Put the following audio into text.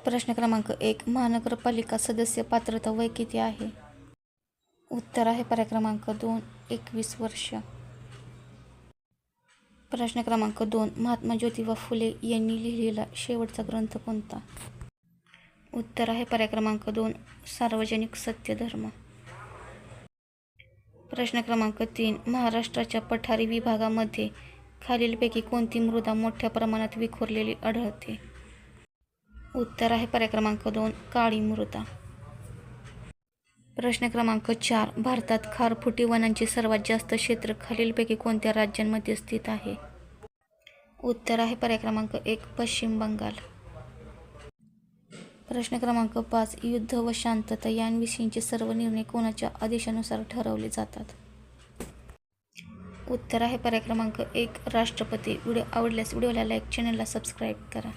प्रश्न क्रमांक 1. महानगरपालिका सदस्य पात्रता वय किती आहे? उत्तर आहे पर्याय क्रमांक 2, 21 वर्ष. प्रश्न क्रमांक 2. महात्मा ज्योतिबा फुले यांनी लिहिलेला शेवटचा ग्रंथ कोणता? उत्तर आहे पर्याय क्रमांक 2, सार्वजनिक सत्यधर्म. प्रश्न क्रमांक 3. महाराष्ट्राच्या पठारी विभागामध्ये खालीलपैकी कोणती मृदा मोठ्या प्रमाणात विखुरलेली आढळते? उत्तर आहे पर्याय क्रमांक 2, काळी मृदा. प्रश्न क्रमांक 4. भारतात खारफुटी वनांचे सर्वात जास्त क्षेत्र खालीलपैकी कोणत्या राज्यांमध्ये स्थित आहे? उत्तर आहे पर्याय क्रमांक 1, पश्चिम बंगाल. प्रश्न क्रमांक 5. युद्ध व शांतता यांविषयीचे सर्व निर्णय कोणाच्या आदेशानुसार ठरवले जातात? उत्तर आहे पर्याय क्रमांक 1, राष्ट्रपती. व्हिडिओ आवडल्यास व्हिडिओला लाईक, चॅनलला सबस्क्राईब करा.